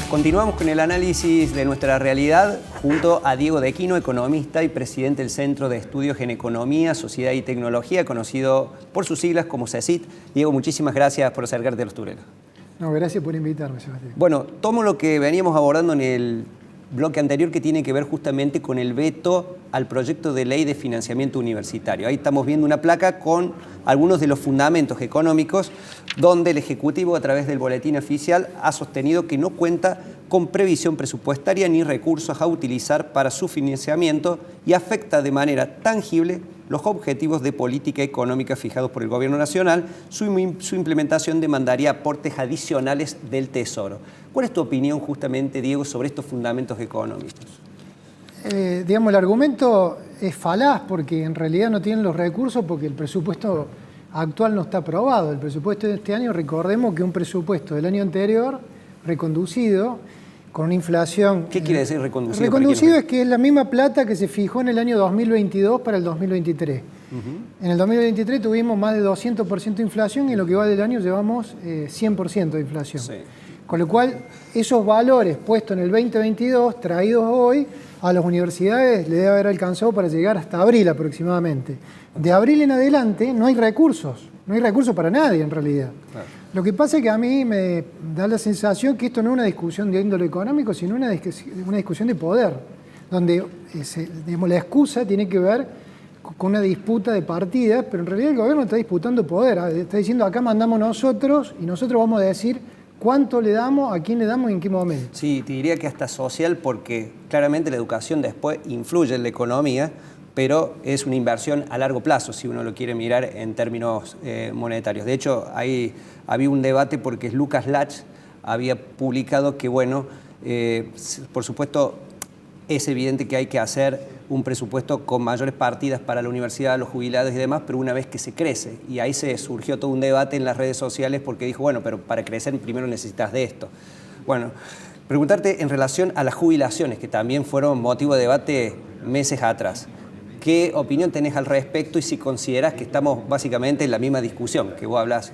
Continuamos con el análisis de nuestra realidad junto a Diego De Quino, economista y presidente del Centro de Estudios en Economía, Sociedad y Tecnología, conocido por sus siglas como CECIT. Diego, muchísimas gracias por acercarte a los turelos. No, gracias por invitarme, Sebastián. Bueno, tomo lo que veníamos abordando en el bloque anterior, que tiene que ver justamente con el veto al proyecto de ley de financiamiento universitario. Ahí estamos viendo una placa con algunos de los fundamentos económicos donde el Ejecutivo, a través del boletín oficial, ha sostenido que no cuenta con previsión presupuestaria ni recursos a utilizar para su financiamiento y afecta de manera tangible los objetivos de política económica fijados por el Gobierno Nacional. Su implementación demandaría aportes adicionales del Tesoro. ¿Cuál es tu opinión justamente, Diego, sobre estos fundamentos económicos? Digamos, el argumento es falaz porque en realidad no tienen los recursos porque el presupuesto actual no está aprobado. El presupuesto de este año, recordemos que un presupuesto del año anterior, reconducido, con una inflación... ¿Qué quiere decir reconducido? Reconducido es que es la misma plata que se fijó en el año 2022 para el 2023. En el 2023 tuvimos más de 200% de inflación y en lo que va del año llevamos 100% de inflación. Sí. Con lo cual, esos valores puestos en el 2022, traídos hoy, a las universidades le debe haber alcanzado para llegar hasta abril aproximadamente. De abril en adelante no hay recursos. No hay recursos para nadie en realidad. Claro. Lo que pasa es que a mí me da la sensación que esto no es una discusión de índole económico, sino una discusión de poder, donde digamos, la excusa tiene que ver con una disputa de partidas, pero en realidad el gobierno está disputando poder. Está diciendo, acá mandamos nosotros y nosotros vamos a decir cuánto le damos, a quién le damos y en qué momento. Sí, te diría que hasta social, porque claramente la educación después influye en la economía, pero es una inversión a largo plazo, si uno lo quiere mirar en términos monetarios. De hecho, ahí había un debate porque Lucas Lach había publicado que, bueno, por supuesto, es evidente que hay que hacer un presupuesto con mayores partidas para la universidad, los jubilados y demás, pero una vez que se crece. Y ahí se surgió todo un debate en las redes sociales porque dijo, bueno, pero para crecer primero necesitas de esto. Bueno, preguntarte en relación a las jubilaciones, que también fueron motivo de debate meses atrás. ¿Qué opinión tenés al respecto y si considerás que estamos básicamente en la misma discusión que vos hablás?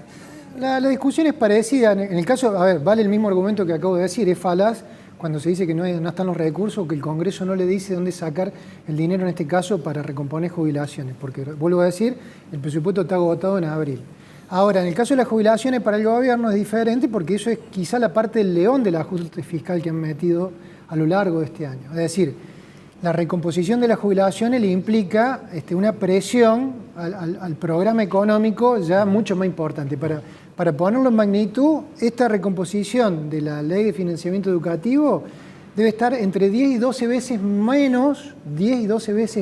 La discusión es parecida. En el caso, a ver, vale el mismo argumento que acabo de decir, es falaz cuando se dice que no están los recursos, que el Congreso no le dice dónde sacar el dinero en este caso para recomponer jubilaciones, porque, vuelvo a decir, el presupuesto está agotado en abril. Ahora, en el caso de las jubilaciones para el gobierno es diferente porque eso es quizá la parte del león del ajuste fiscal que han metido a lo largo de este año. Es decir, la recomposición de las jubilaciones le implica una presión al programa económico ya mucho más importante. Para ponerlo en magnitud, esta recomposición de la ley de financiamiento educativo debe estar entre 10 y 12 veces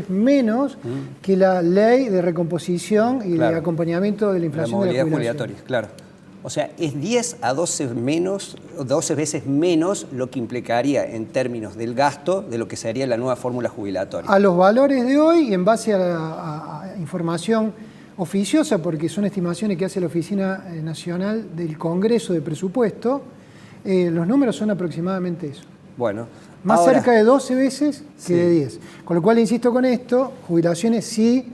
menos, que la ley de recomposición y de acompañamiento de la inflación de la jubilación. Claro. O sea, es 10 a 12 veces menos lo que implicaría en términos del gasto de lo que sería la nueva fórmula jubilatoria. A los valores de hoy y en base a información oficiosa, porque son estimaciones que hace la Oficina Nacional del Congreso de Presupuesto, los números son aproximadamente eso. Bueno, más ahora, cerca de 12 veces que de 10. Con lo cual, insisto con esto, jubilaciones sí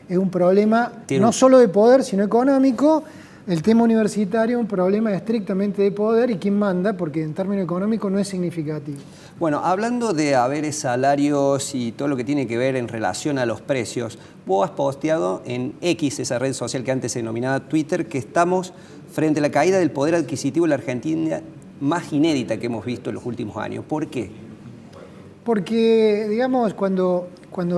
es un problema no solo de poder, sino económico. El tema universitario es un problema estrictamente de poder y quién manda, porque en términos económicos no es significativo. Bueno, hablando de haberes, salarios y todo lo que tiene que ver en relación a los precios, vos has posteado en X, esa red social que antes se denominaba Twitter, que estamos frente a la caída del poder adquisitivo en la Argentina más inédita que hemos visto en los últimos años. ¿Por qué? Porque, digamos, cuando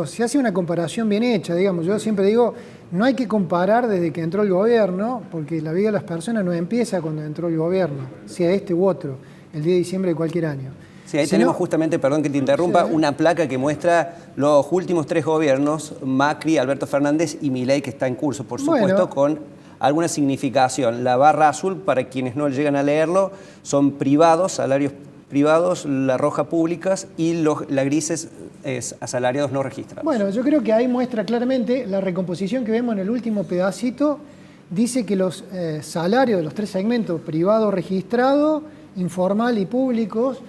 se hace una comparación bien hecha, digamos, yo siempre digo, no hay que comparar desde que entró el gobierno, porque la vida de las personas no empieza cuando entró el gobierno, sea este u otro, el 10 de diciembre de cualquier año. Sí, ahí tenemos justamente, perdón que te interrumpa, una placa que muestra los últimos 3 gobiernos, Macri, Alberto Fernández y Milei, que está en curso, por supuesto, con alguna significación. La barra azul, para quienes no llegan a leerlo, son privados, salarios privados, la roja públicas y la gris es asalariados no registrados. Bueno, yo creo que ahí muestra claramente la recomposición que vemos en el último pedacito. Dice que los salarios de los 3 segmentos, privado, registrado, informal y públicos,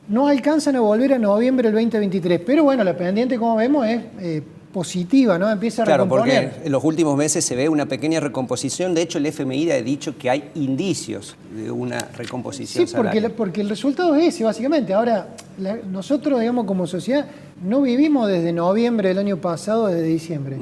no alcanzan a volver a noviembre del 2023. Pero bueno, la pendiente, como vemos, es positiva, ¿no? Empieza a recomponer. Claro, porque en los últimos meses se ve una pequeña recomposición. De hecho, el FMI ha dicho que hay indicios de una recomposición salarial. Porque el resultado es ese, básicamente. Ahora, nosotros, digamos, como sociedad, no vivimos desde noviembre del año pasado, desde diciembre.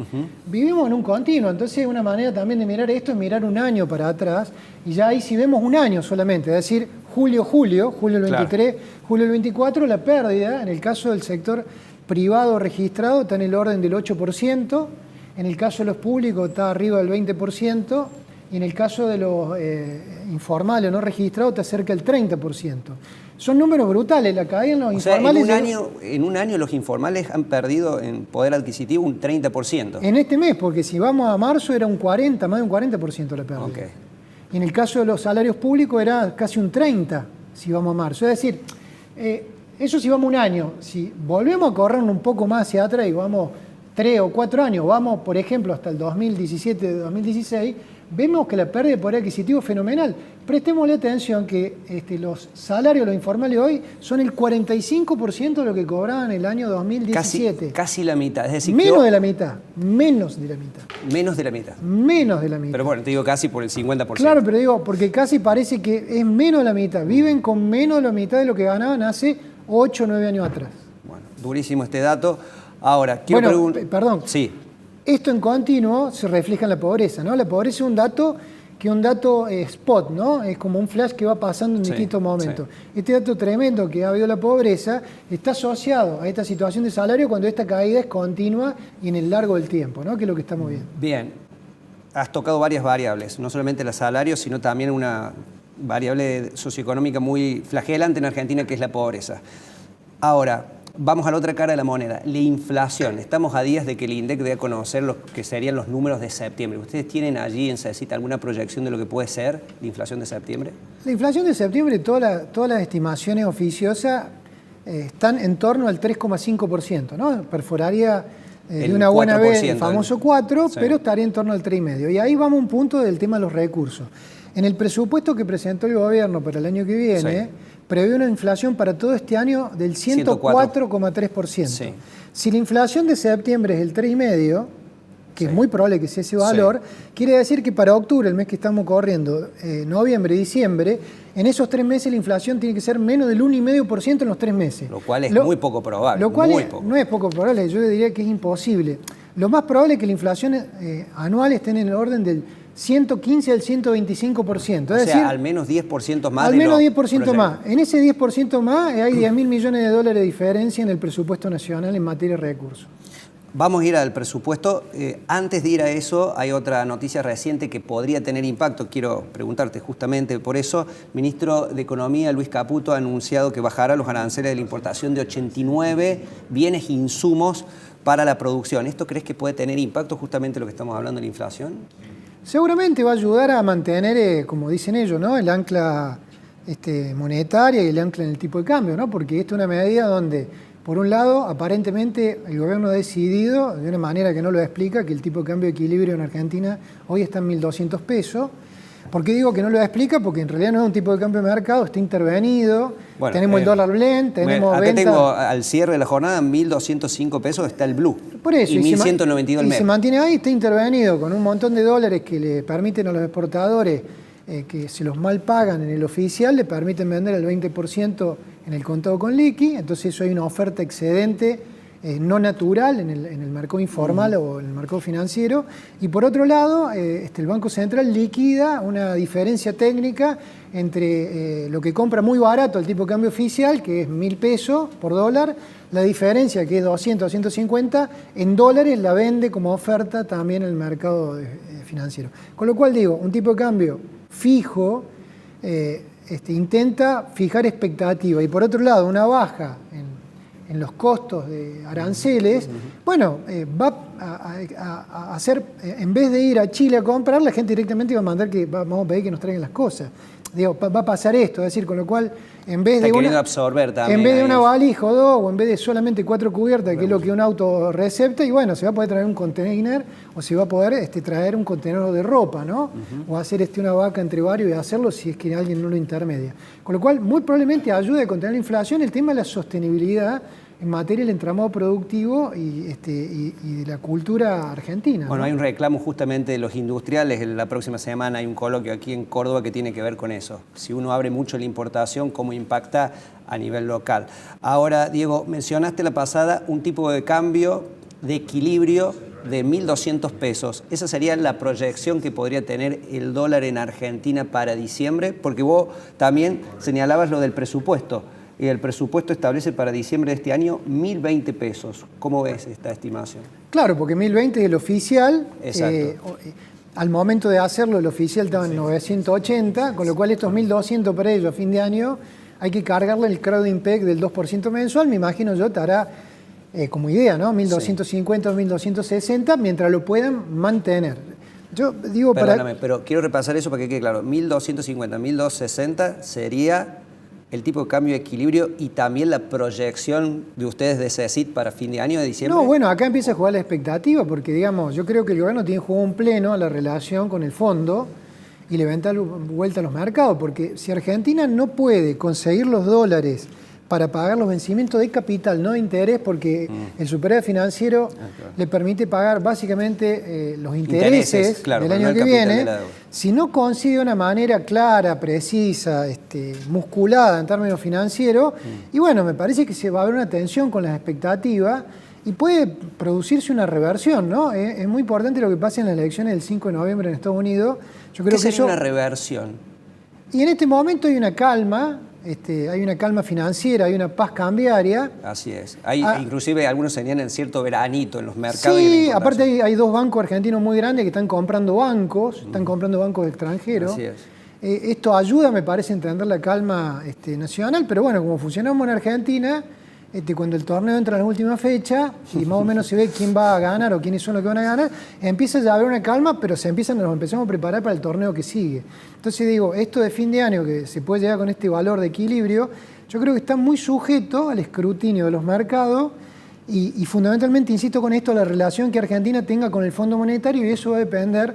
Vivimos en un continuo. Entonces, una manera también de mirar esto es mirar un año para atrás. Y ya ahí si vemos un año solamente, es decir, julio del 23, julio del 24, la pérdida, en el caso del sector privado registrado, está en el orden del 8%, en el caso de los públicos está arriba del 20%, y en el caso de los informales no registrados está cerca del 30%. Son números brutales, la caída en los informales... En un año los informales han perdido en poder adquisitivo un 30%. En este mes, porque si vamos a marzo era un 40, más de un 40% la pérdida. Okay. Y en el caso de los salarios públicos era casi un 30% si vamos a marzo. Es decir, eso si vamos un año. Si volvemos a correr un poco más hacia atrás y vamos 3 o 4 años, vamos por ejemplo hasta el 2017-2016, vemos que la pérdida de poder adquisitivo es fenomenal. Prestémosle atención que los salarios, los informales hoy, son el 45% de lo que cobraban en el año 2017. Casi la mitad. Es decir, menos de la mitad. Menos de la mitad. Menos de la mitad. Menos de la mitad. Pero bueno, te digo casi por el 50%. Claro, pero digo, porque casi parece que es menos de la mitad. Viven con menos de la mitad de lo que ganaban hace 8 o 9 años atrás. Bueno, durísimo este dato. Ahora, quiero preguntar... Perdón. Sí. Esto en continuo se refleja en la pobreza, ¿no? La pobreza es un dato que es un dato spot, ¿no? Es como un flash que va pasando en distintos momentos. Sí. Este dato tremendo que ha habido la pobreza está asociado a esta situación de salario cuando esta caída es continua y en el largo del tiempo, ¿no? Que es lo que estamos viendo. Bien. Has tocado varias variables, no solamente el salario, sino también una variable socioeconómica muy flagelante en Argentina, que es la pobreza. Ahora, vamos a la otra cara de la moneda, la inflación. Estamos a días de que el INDEC dé a conocer lo que serían los números de septiembre. ¿Ustedes tienen allí en CECIT alguna proyección de lo que puede ser la inflación de septiembre? La inflación de septiembre, todas las estimaciones oficiosas están en torno al 3,5%, ¿no? Perforaría de una buena vez el famoso 4%, sí, pero estaría en torno al 3,5%. Y ahí vamos a un punto del tema de los recursos. En el presupuesto que presentó el gobierno para el año que viene, sí, prevé una inflación para todo este año del 104,3%. Sí. Si la inflación de septiembre es el 3,5%, que sí, es muy probable que sea ese valor, sí, quiere decir que para octubre, el mes que estamos corriendo, noviembre y diciembre, en esos 3 meses la inflación tiene que ser menos del 1,5% en los 3 meses. Lo cual es muy poco probable. Lo cual no es poco probable, yo diría que es imposible. Lo más probable es que la inflación anual esté en el orden del 115 al 125%. O sea, decir, al menos 10% más. Al menos 10% más. En ese 10% más hay 10.000 millones de dólares de diferencia en el presupuesto nacional en materia de recursos. Vamos a ir al presupuesto. Antes de ir a eso, hay otra noticia reciente que podría tener impacto. Quiero preguntarte justamente por eso. El ministro de Economía, Luis Caputo, ha anunciado que bajará los aranceles de la importación de 89 bienes e insumos para la producción. ¿Esto crees que puede tener impacto justamente en lo que estamos hablando de la inflación? Seguramente va a ayudar a mantener, como dicen ellos, ¿no?, el ancla monetaria y el ancla en el tipo de cambio, ¿no? Porque esta es una medida donde, por un lado, aparentemente el gobierno ha decidido, de una manera que no lo explica, que el tipo de cambio de equilibrio en Argentina hoy está en 1.200 pesos. ¿Por qué digo que no lo explica? Porque en realidad no es un tipo de cambio de mercado, está intervenido, bueno, tenemos el dólar blend, tenemos acá venta... tengo al cierre de la jornada 1.205 pesos está el blue. Por eso, y 1.192 el MEP. Y se mantiene ahí, está intervenido con un montón de dólares que le permiten a los exportadores que se los mal pagan en el oficial, le permiten vender el 20% en el contado con liqui, entonces eso hay una oferta excedente no natural en el mercado informal o en el mercado financiero. Y por otro lado, el Banco Central liquida una diferencia técnica entre lo que compra muy barato el tipo de cambio oficial, que es 1.000 pesos por dólar, la diferencia que es 200 a 150, en dólares la vende como oferta también en el mercado financiero. Con lo cual digo, un tipo de cambio fijo intenta fijar expectativa y por otro lado una baja en los costos de aranceles, bueno, va a hacer, en vez de ir a Chile a comprar, la gente directamente va a mandar que vamos a pedir que nos traigan las cosas. Digo, va a pasar esto, es decir, con lo cual, en vez de una valija o dos, o en vez de solamente 4 cubiertas, que es lo que un auto recepta, y bueno, se va a poder traer un container, o se va a poder traer un contenedor de ropa, ¿no? O hacer una vaca entre varios y hacerlo si es que alguien no lo intermedia. Con lo cual, muy probablemente ayude a contener la inflación. El tema de la sostenibilidad en materia del entramado productivo y de la cultura argentina. Bueno, ¿no? hay un reclamo justamente de los industriales. La próxima semana hay un coloquio aquí en Córdoba que tiene que ver con eso. Si uno abre mucho la importación, ¿cómo impacta a nivel local? Ahora, Diego, mencionaste la pasada un tipo de cambio de equilibrio de 1.200 pesos. ¿Esa sería la proyección que podría tener el dólar en Argentina para diciembre? Porque vos también señalabas lo del presupuesto. Y el presupuesto establece para diciembre de este año 1.020 pesos. ¿Cómo ves esta estimación? Claro, porque 1.020 es el oficial. Exacto. Al momento de hacerlo, el oficial estaba en 980, con lo cual estos 1.200 para ellos a fin de año hay que cargarle el crowding peg del 2% mensual. Me imagino yo estará como idea, ¿no? 1.250 o 1.260, mientras lo puedan mantener. Yo digo Perdóname, pero quiero repasar eso para que quede claro. 1.250, 1.260 sería el tipo de cambio de equilibrio y también la proyección de ustedes de CECIT para fin de año, de diciembre. No, bueno, acá empieza a jugar la expectativa, porque digamos, yo creo que el gobierno tiene jugado un pleno a la relación con el fondo y le va a dar vuelta a los mercados, porque si Argentina no puede conseguir los dólares para pagar los vencimientos de capital, no de interés, porque el superávit financiero le permite pagar básicamente los intereses claro, del año que viene. Si no consigue de una manera clara, precisa, musculada en términos financieros, y bueno, me parece que se va a haber una tensión con las expectativas y puede producirse una reversión, ¿no? Es muy importante lo que pasa en las elecciones del 5 de noviembre en Estados Unidos. Yo creo ¿Qué sería una reversión? Y en este momento hay una calma. Hay una calma financiera, hay una paz cambiaria. Así es. Hay, inclusive algunos señalan cierto veranito en los mercados. Sí, aparte hay dos bancos argentinos muy grandes que están comprando bancos, extranjeros. Así es. Esto ayuda, me parece, a entender la calma nacional, pero bueno, como funcionamos en Argentina, cuando el torneo entra en la última fecha y más o menos se ve quién va a ganar o quiénes son los que van a ganar, empieza ya a haber una calma, pero nos empezamos a preparar para el torneo que sigue. Entonces digo, esto de fin de año que se puede llegar con este valor de equilibrio, yo creo que está muy sujeto al escrutinio de los mercados y fundamentalmente, insisto con esto, la relación que Argentina tenga con el Fondo Monetario, y eso va a depender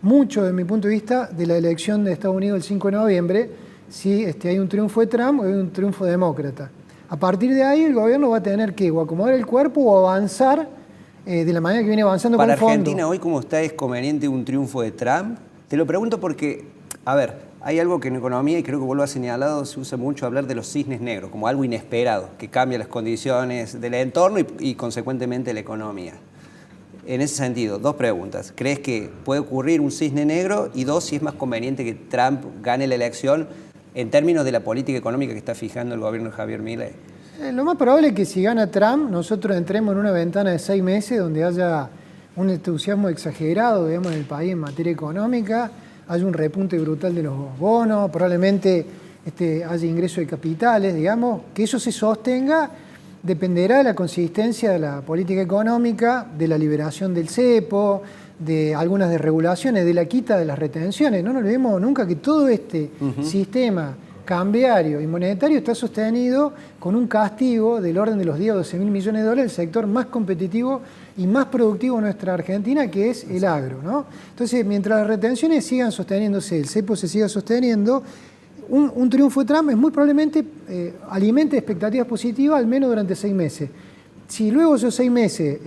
mucho, desde mi punto de vista, de la elección de Estados Unidos el 5 de noviembre, si hay un triunfo de Trump o hay un triunfo demócrata. A partir de ahí el gobierno va a tener que o acomodar el cuerpo o avanzar de la manera que viene avanzando con el fondo. Para Argentina hoy, ¿cómo está? ¿Es conveniente un triunfo de Trump? Te lo pregunto porque, a ver, hay algo que en economía, y creo que vos lo has señalado, se usa mucho hablar de los cisnes negros, como algo inesperado, que cambia las condiciones del entorno y consecuentemente la economía. En ese sentido, dos preguntas. ¿Crees que puede ocurrir un cisne negro? Y dos, si es más conveniente que Trump gane la elección en términos de la política económica que está fijando el gobierno de Javier Milei. Lo más probable es que si gana Trump, nosotros entremos en una ventana de 6 meses donde haya un entusiasmo exagerado, digamos, en el país en materia económica, haya un repunte brutal de los bonos, probablemente haya ingreso de capitales, digamos, que eso se sostenga dependerá de la consistencia de la política económica, de la liberación del cepo, de algunas desregulaciones, de la quita de las retenciones. No nos olvidemos nunca que todo este sistema cambiario y monetario está sostenido con un castigo del orden de los 10 o 12 mil millones de dólares, el sector más competitivo y más productivo de nuestra Argentina, que es el agro, ¿no? Entonces, mientras las retenciones sigan sosteniéndose, el cepo se siga sosteniendo, un triunfo de Trump es muy probablemente alimente expectativas positivas al menos durante 6 meses. Si luego esos 6 meses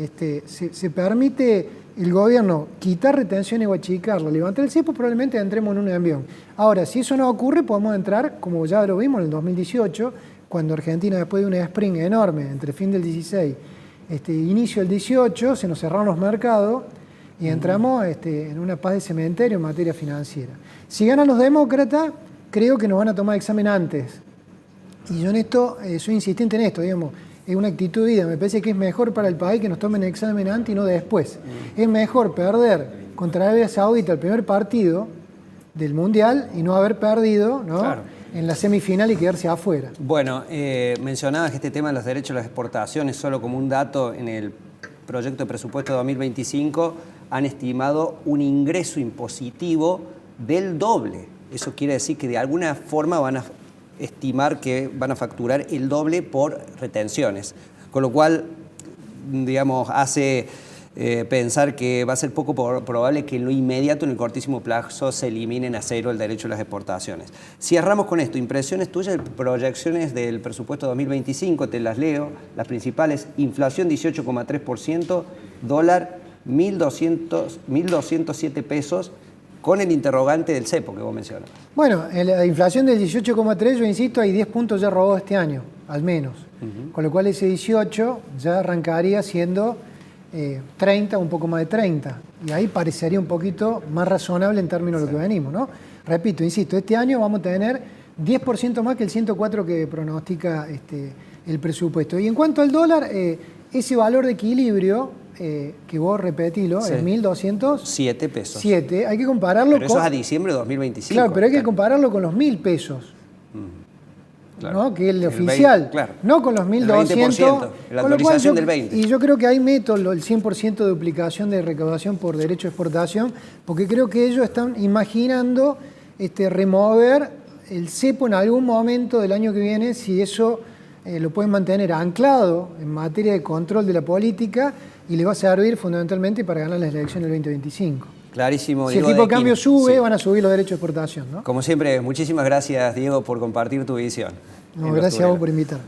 se permite el gobierno quitar retenciones o achicarla, levantar el cepo, probablemente entremos en un envión. Ahora, si eso no ocurre, podemos entrar, como ya lo vimos en el 2018, cuando Argentina, después de un spring enorme entre fin del 16 inicio del 18, se nos cerraron los mercados y entramos en una paz de cementerio en materia financiera. Si ganan los demócratas, creo que nos van a tomar examen antes. Y yo en esto, soy insistente en esto, digamos, es una actitud de vida. Me parece que es mejor para el país que nos tomen examen antes y no después. Es mejor perder contra Arabia Saudita el primer partido del Mundial y no haber perdido, ¿no? Claro, en la semifinal y quedarse afuera. Bueno, mencionabas que este tema de los derechos a las exportaciones, solo como un dato, en el proyecto de presupuesto 2025 han estimado un ingreso impositivo del doble. Eso quiere decir que de alguna forma van a estimar que van a facturar el doble por retenciones. Con lo cual, digamos, hace pensar que va a ser poco probable que en lo inmediato, en el cortísimo plazo, se eliminen a cero el derecho a las exportaciones. Cierramos con esto, impresiones tuyas, proyecciones del presupuesto 2025, te las leo, las principales: inflación 18,3%, dólar 1.207 pesos, con el interrogante del cepo que vos mencionas. Bueno, la inflación del 18,3, yo insisto, hay 10 puntos ya robados este año, al menos. Con lo cual ese 18 ya arrancaría siendo 30, un poco más de 30. Y ahí parecería un poquito más razonable en términos de lo que venimos, ¿no? Repito, insisto, este año vamos a tener 10% más que el 104 que pronostica el presupuesto. Y en cuanto al dólar, ese valor de equilibrio que vos repetilo, Sí. es 1.207 pesos. Hay que compararlo Pero eso es a diciembre de 2025. Claro, pero hay que compararlo con los 1.000 pesos. Claro. ¿No? Que es el 20, oficial, claro. no con los 1.200. El 20%, la autorización del 20%. Y yo creo que ahí meto el 100% de duplicación de recaudación por derecho de exportación, porque creo que ellos están imaginando remover el cepo en algún momento del año que viene, si eso lo pueden mantener anclado en materia de control de la política y les va a servir fundamentalmente para ganar las elecciones del 2025. Clarísimo. Si el Diego tipo de Dequino. cambio sube, Sí. van a subir los derechos de exportación, ¿no? Como siempre, muchísimas gracias, Diego, por compartir tu visión. No, gracias a vos por invitar.